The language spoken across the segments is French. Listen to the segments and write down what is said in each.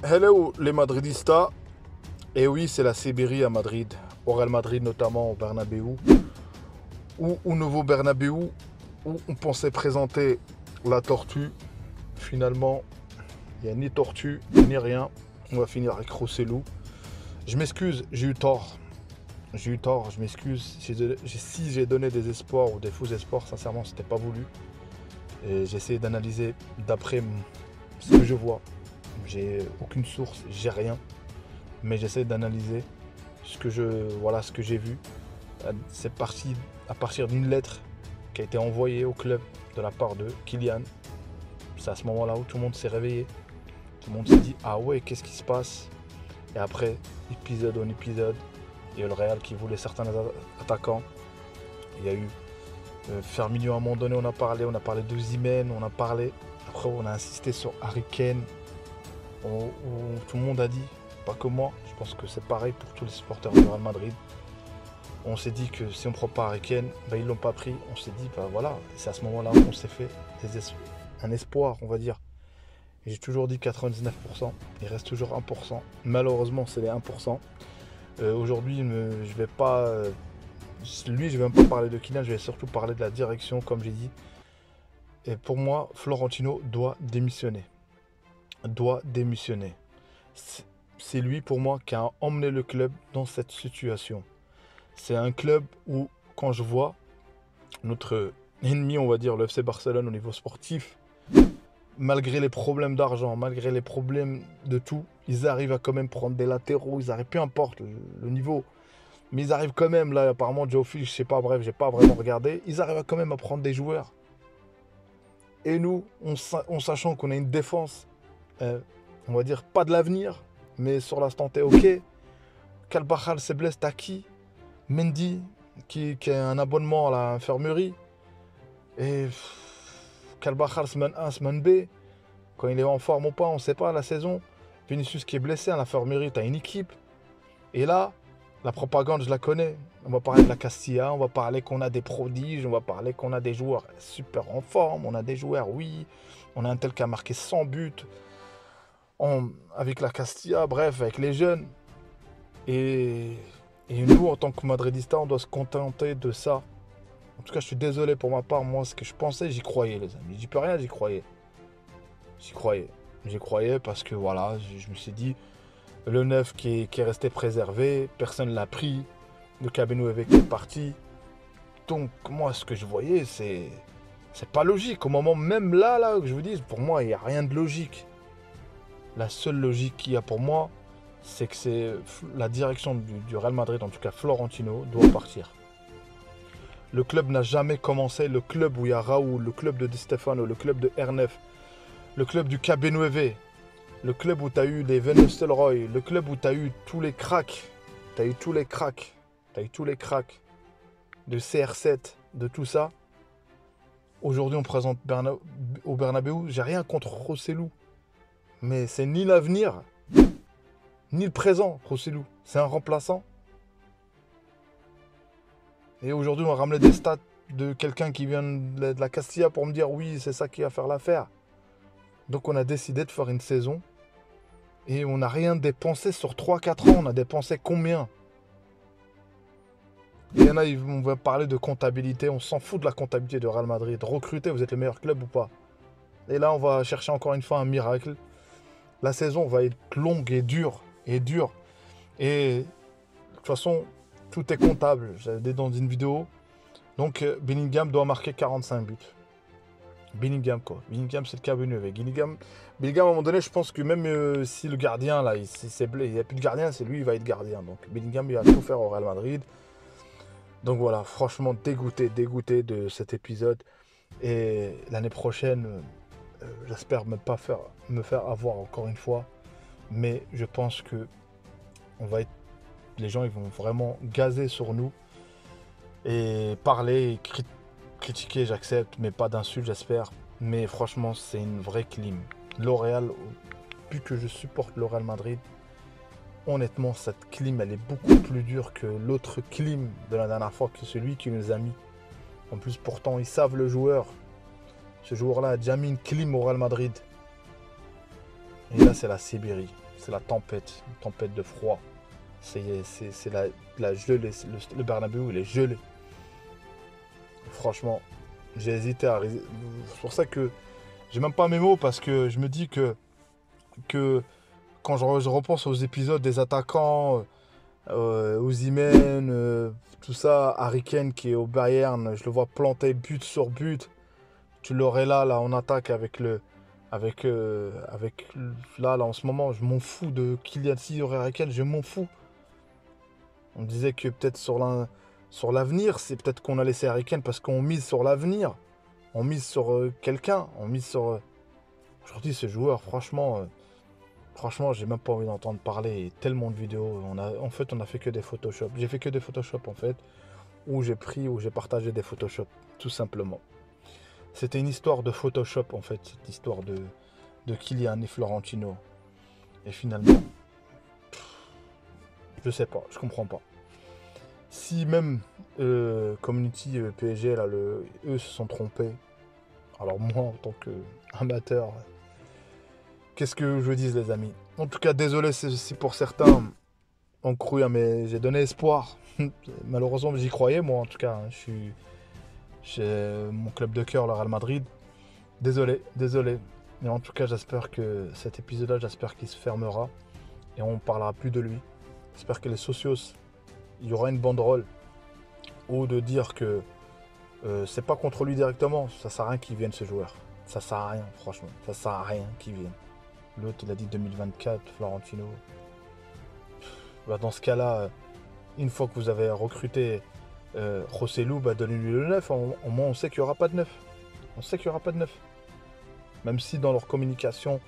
Hello les Madridistas. Et oui, c'est la Sibérie à Madrid, au Real Madrid notamment, au Bernabéu, ou au nouveau Bernabéu, où on pensait présenter la tortue. Finalement, il n'y a ni tortue, ni rien. On va finir avec Rossellou. Je m'excuse, j'ai eu tort. J'ai eu tort, je m'excuse. Si j'ai donné des espoirs ou des faux espoirs, sincèrement, c'était pas voulu. Et j'ai essayé d'analyser d'après ce que je vois. J'ai aucune source, j'ai rien. Mais j'essaie d'analyser ce que j'ai vu. C'est parti à partir d'une lettre qui a été envoyée au club de la part de Kylian. C'est à ce moment-là où tout le monde s'est réveillé. Tout le monde s'est dit ah ouais, qu'est-ce qui se passe? Et après, épisode en épisode, il y a le Real qui voulait certains attaquants. Il y a eu Firmino à un moment donné, on a parlé de Osimhen, on a parlé. Après, on a insisté sur Harry Kane. Tout le monde a dit, pas que moi, je pense que c'est pareil pour tous les supporters du Real Madrid. On s'est dit que si on ne prend pas Harry Kane, ils ne l'ont pas pris. On s'est dit, voilà, c'est à ce moment-là où on s'est fait un espoir, on va dire. Et j'ai toujours dit 99%, il reste toujours 1%. Malheureusement, c'est les 1%. Aujourd'hui, je vais pas. Lui, je vais même pas parler de Kylian, je vais surtout parler de la direction, comme j'ai dit. Et pour moi, Florentino doit démissionner. Doit démissionner. C'est lui, pour moi, qui a emmené le club dans cette situation. C'est un club où, quand je vois notre ennemi, on va dire, le FC Barcelone au niveau sportif, malgré les problèmes d'argent, malgré les problèmes de tout, ils arrivent à quand même prendre des latéraux, ils arrivent, peu importe le niveau, mais ils arrivent quand même, là, apparemment, Joe Phil, je sais pas, bref, j'ai pas vraiment regardé, ils arrivent quand même à prendre des joueurs. Et nous, en sachant qu'on a une défense, on va dire, pas de l'avenir, mais sur l'instant T, ok. Carvajal se blesse, t'as qui? Mendy, qui a un abonnement à l'infirmerie. Et Carvajal, semaine 1, semaine B. Quand il est en forme ou pas, on ne sait pas, la saison. Vinicius qui est blessé à l'infirmerie, tu as une équipe. Et là, la propagande, je la connais. On va parler de la Castilla, on va parler qu'on a des prodiges, on va parler qu'on a des joueurs super en forme, on a des joueurs, oui. On a un tel qui a marqué 100 buts avec la Castilla, bref, avec les jeunes. Et nous, en tant que Madridistas, on doit se contenter de ça. En tout cas, je suis désolé pour ma part. Moi, ce que je pensais, j'y croyais, les amis. J'y peux rien, j'y croyais. J'y croyais. J'y croyais parce que, voilà, je me suis dit, le neuf qui est resté préservé, personne ne l'a pris. Le Cabernet qui est parti. Donc, moi, ce que je voyais, c'est pas logique. Au moment même là, que je vous dis, pour moi, il n'y a rien de logique. La seule logique qu'il y a pour moi, c'est que c'est la direction du Real Madrid, en tout cas Florentino, doit partir. Le club n'a jamais commencé, le club où il y a Raoul, le club de Di Stefano, le club de R9, le club du KB9, le club où tu as eu les Van Nistelrooy, le club où tu as eu tous les cracks, tu as eu tous les cracks de CR7, de tout ça. Aujourd'hui, on présente au Bernabéu, j'ai rien contre Rossellou, mais c'est ni l'avenir, ni le présent, Rossellou. C'est un remplaçant. Et aujourd'hui, on va ramener des stats de quelqu'un qui vient de la Castilla pour me dire oui, c'est ça qui va faire l'affaire. Donc on a décidé de faire une saison et on n'a rien dépensé sur 3-4 ans. On a dépensé combien? Il y en a, on va parler de comptabilité. On s'en fout de la comptabilité de Real Madrid. Recruter, vous êtes le meilleur club ou pas? Et là, on va chercher encore une fois un miracle. La saison va être longue et dure. Et de toute façon, tout est comptable. J'avais dit dans une vidéo. Donc Bellingham doit marquer 45 buts. Bellingham quoi. Bellingham c'est le Cabernet. Bellingham à un moment donné, je pense que même si le gardien là, il n'y a plus de gardien, c'est lui qui va être gardien. Donc Bellingham il va tout faire au Real Madrid. Donc voilà, franchement dégoûté de cet épisode. Et l'année prochaine, j'espère me faire avoir encore une fois. Mais je pense que les gens ils vont vraiment gazer sur nous. Et parler, critiquer, j'accepte, mais pas d'insultes, j'espère. Mais franchement, c'est une vraie clim. L'Oréal, plus que je supporte le Real Madrid, honnêtement, cette clim, elle est beaucoup plus dure que l'autre clim de la dernière fois, que celui qui nous a mis. En plus, pourtant, ils savent le joueur. Ce joueur-là a déjà mis une clim au Real Madrid. Et là, c'est la Sibérie. C'est la tempête. Une tempête de froid. C'est la gelée. Le Bernabéu, il est gelé. Franchement, j'ai hésité à... C'est pour ça que j'ai même pas mes mots, parce que je me dis que quand je repense aux épisodes des attaquants, Osimhen, tout ça, Harry Kane qui est au Bayern, je le vois planter but sur but. Tu l'aurais là en attaque là en ce moment, je m'en fous de Kylian. S'il y aurait Harry Kane, je m'en fous. On me disait que peut-être sur l'avenir, c'est peut-être qu'on a laissé Harry Kane parce qu'on mise sur l'avenir. On mise sur quelqu'un. On mise sur... Aujourd'hui, ce joueur, franchement, j'ai même pas envie d'entendre parler. Tellement de vidéos. On a fait que des Photoshop. J'ai fait que des Photoshop, en fait. Où j'ai partagé des Photoshop, tout simplement. C'était une histoire de Photoshop, en fait. Cette histoire de Kylian et Florentino. Et finalement... Je sais pas, je comprends pas. Si même Community PSG, là, eux se sont trompés, alors moi, en tant qu'amateur, qu'est-ce que je dis, les amis? En tout cas, désolé si pour certains ont cru, mais j'ai donné espoir. Malheureusement, j'y croyais, moi, en tout cas. J'ai mon club de cœur, le Real Madrid. Désolé. Mais en tout cas, j'espère que cet épisode-là, j'espère qu'il se fermera. Et on ne parlera plus de lui. J'espère que les socios, il y aura une banderole ou de dire que c'est pas contre lui directement. Ça sert à rien qu'il vienne, ce joueur. Ça sert à rien, franchement. Ça sert à rien qu'il vienne. L'autre, il a dit 2024, Florentino. Bah, dans ce cas-là, une fois que vous avez recruté Rossellou, bah, donnez-lui le 9. Au moins, on sait qu'il n'y aura pas de 9. On sait qu'il n'y aura pas de 9. Même si dans leur communication...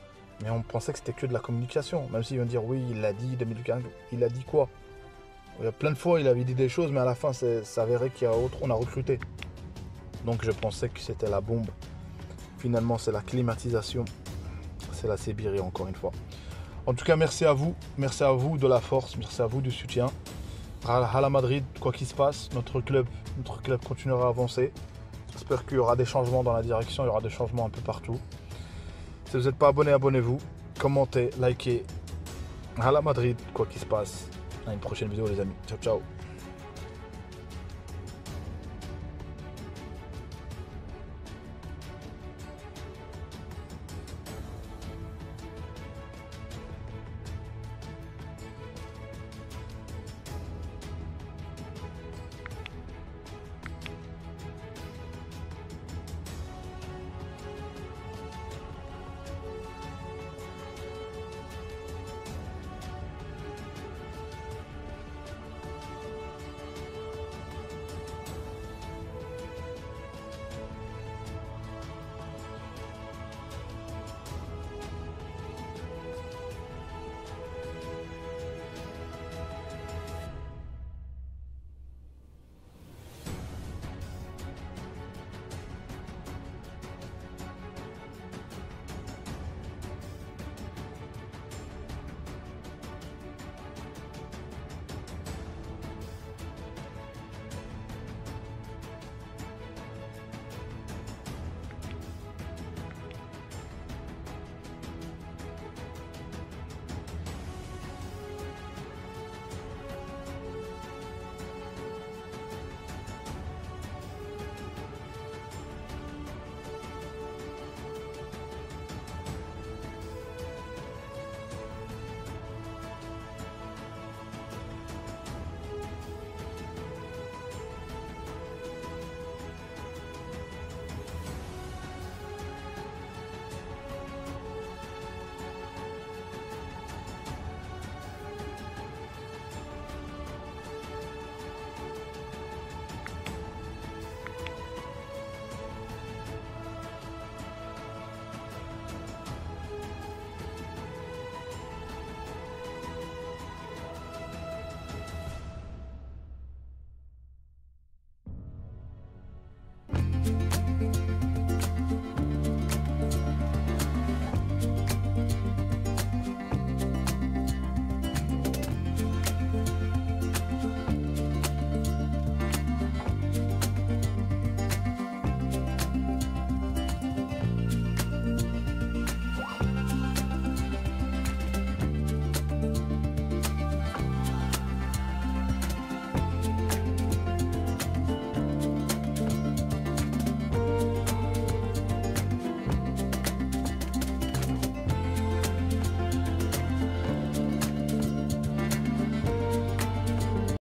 Mais on pensait que c'était que de la communication. Même s'ils vont dire oui, il l'a dit, 2015, il a dit quoi? Il y a plein de fois, il avait dit des choses, mais à la fin, ça s'avérait qu'on a recruté. Donc je pensais que c'était la bombe. Finalement, c'est la climatisation. C'est la Sibérie, encore une fois. En tout cas, merci à vous. Merci à vous de la force. Merci à vous du soutien. Real Madrid, quoi qu'il se passe, notre club continuera à avancer. J'espère qu'il y aura des changements dans la direction. Il y aura des changements un peu partout. Si vous n'êtes pas abonné, abonnez-vous, commentez, likez. À la Madrid, quoi qu'il se passe. À une prochaine vidéo, les amis. Ciao, ciao.